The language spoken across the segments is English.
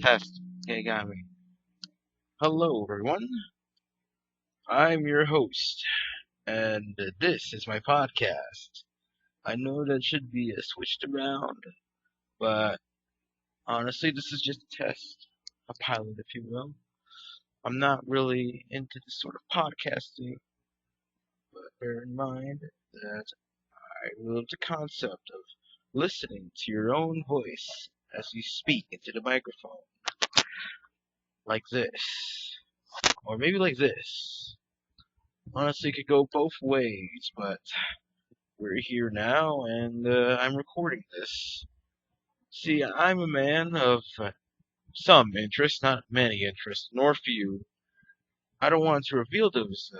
Test. Okay, got me. Hello, everyone. I'm your host, and this is my podcast. I know that should be switched around, but honestly, this is just a test, a pilot, if you will. I'm not really into this sort of podcasting, but bear in mind that I love the concept of listening to your own voice as you speak into the microphone, like this, or maybe like this. Honestly, it could go both ways, but we're here now, and I'm recording this. See, I'm a man of some interest, not many interests, nor few. I don't want to reveal those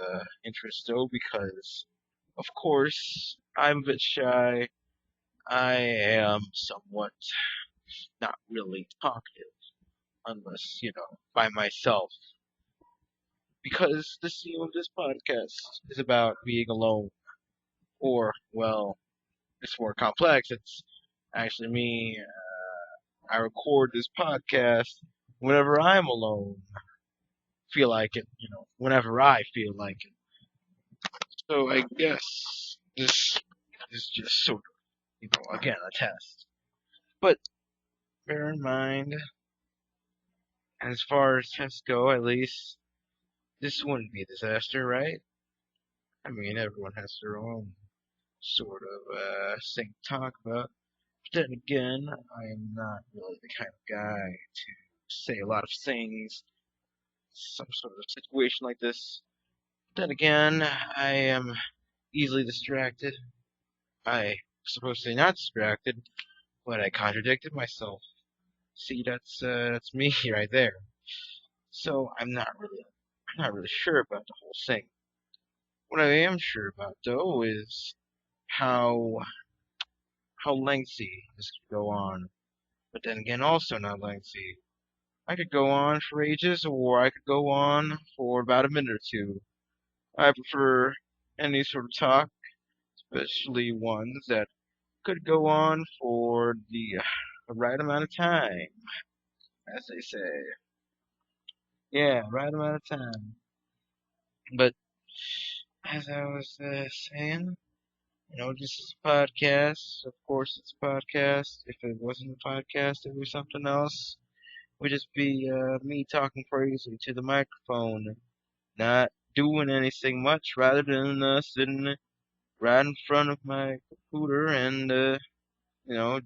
interests, though, because, of course, I'm a bit shy. I am somewhat not really talkative, unless, by myself. Because the theme of this podcast is about being alone, or, well, it's more complex. It's actually me. I record this podcast whenever I'm alone, feel like it, whenever I feel like it. So I guess this is just sort of, again, a test. But bear in mind, as far as tests go, at least, this wouldn't be a disaster, right? I mean, everyone has their own sort of thing to talk about. But then again, I am not really the kind of guy to say a lot of things, some sort of situation like this. Then again, I am easily distracted. I supposed to say not distracted, but I contradicted myself. See, that's me right there. So I'm not really sure about the whole thing. What I am sure about though is how how lengthy this could go on. But then again, also not lengthy. I could go on for ages, or I could go on for about a minute or two. I prefer any sort of talk, especially ones that could go on for the right amount of time, as they say. Yeah, right amount of time. But as I was saying, this is a podcast. Of course, it's a podcast. If it wasn't a podcast, it would be something else. It would just be me talking crazy to the microphone, not doing anything much, rather than sitting right in front of my computer and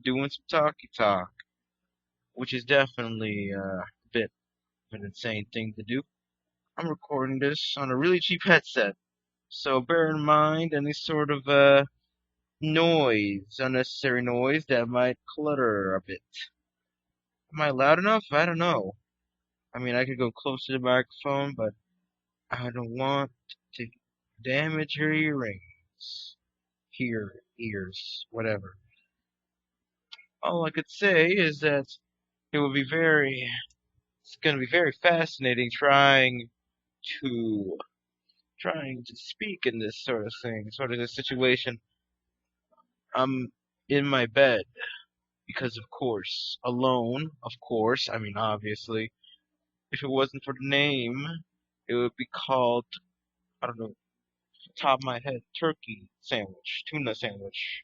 doing some talky talk, which is definitely a bit of an insane thing to do. I'm recording this on a really cheap headset, so bear in mind any sort of noise, unnecessary noise that might clutter a bit. Am I loud enough? I don't know. I mean, I could go close to the microphone, but I don't want to damage your earrings, ears, whatever. All I could say is that it would be it's going to be very fascinating to trying to speak in this sort of thing, sort of this situation. I'm in my bed because, of course, alone, of course. I mean, obviously, if it wasn't for the name, it would be called, I don't know, top of my head, turkey sandwich, tuna sandwich,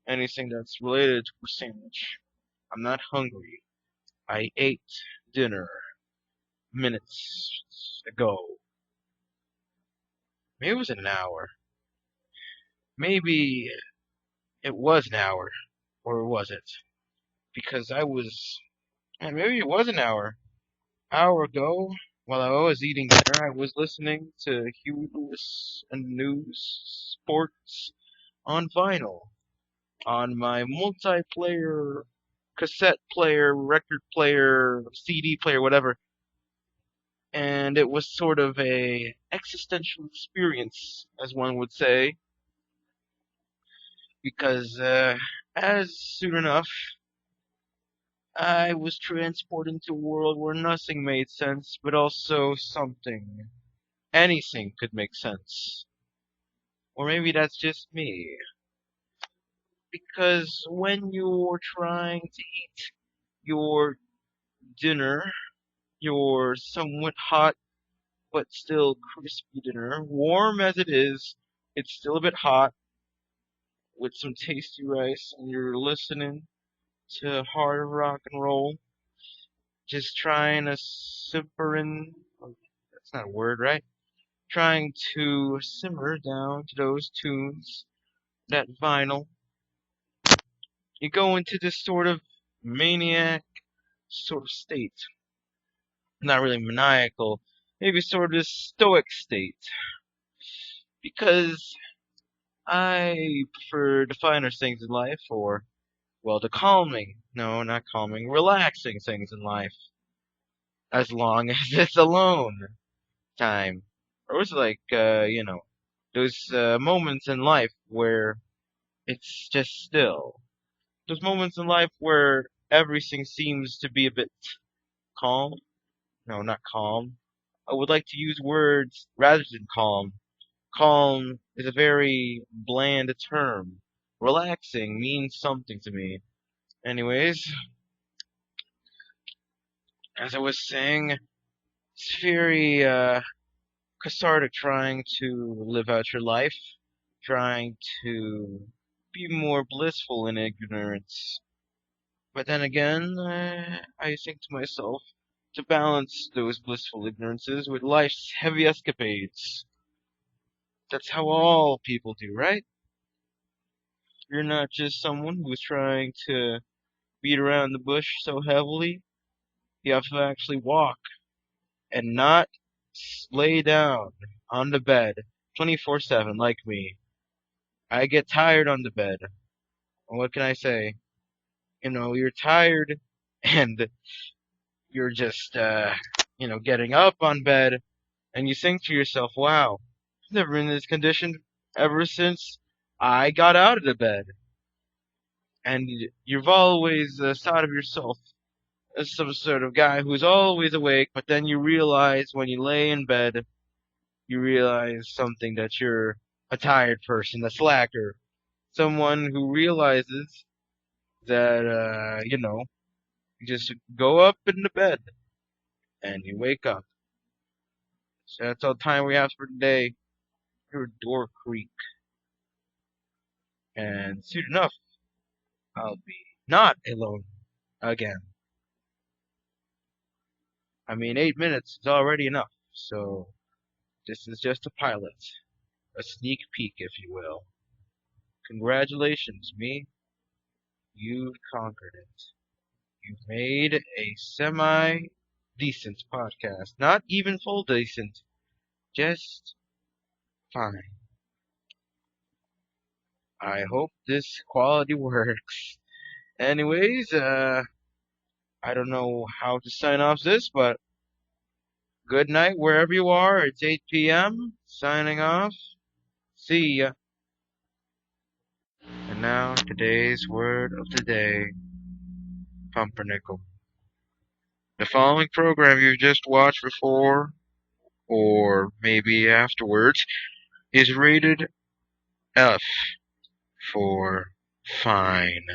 anything that's related to a sandwich. I'm not hungry. I ate dinner minutes ago. Maybe it was an hour. Maybe it was an hour, or was it? Because maybe it was an hour ago, while I was eating dinner, I was listening to Huey Lewis and news sports on vinyl on my multiplayer cassette player, record player, CD player, whatever. And it was sort of a existential experience, as one would say, because as soon enough, I was transported into a world where nothing made sense, but also something. Anything could make sense. Or maybe that's just me. Because when you're trying to eat your dinner, your somewhat hot but still crispy dinner, warm as it is, it's still a bit hot with some tasty rice, and you're listening to hard rock and roll, just trying to simper in. That's not a word, right? Trying to simmer down to those tunes, that vinyl. You go into this sort of maniac sort of state. Not really maniacal, maybe sort of stoic state. Because I prefer the finer things in life, or, well, the calming, no, not calming, relaxing things in life. As long as it's alone time. Or it's like, those moments in life where it's just still. Those moments in life where everything seems to be a bit calm. No, not calm. I would like to use words rather than calm. Calm is a very bland term. Relaxing means something to me. Anyways, as I was saying, it's very cathartic trying to live out your life, trying to be more blissful in ignorance. But then again, I think to myself, to balance those blissful ignorances with life's heavy escapades. That's how all people do, right? You're not just someone who's trying to beat around the bush so heavily. You have to actually walk and not lay down on the bed 24/7 like me. I get tired on the bed. What can I say? You're tired and you're just, getting up on bed and you think to yourself, wow, I've never been in this condition ever since I got out of the bed. And you've always thought of yourself as some sort of guy who's always awake, but then you realize when you lay in bed, you realize something that you're a tired person, a slacker, someone who realizes that, you just go up in the bed and you wake up. So that's all the time we have for today. Your door creak. And soon enough, I'll be not alone again. I mean, 8 minutes is already enough, so this is just a pilot. A sneak peek, if you will. Congratulations, me. You've conquered it. You've made a semi-decent podcast. Not even full decent. Just fine. I hope this quality works. Anyways, I don't know how to sign off this, but good night wherever you are. It's 8 p.m. Signing off. See ya. And now, today's word of the day, pumpernickel. The following program you just watched before, or maybe afterwards, is rated F for fine.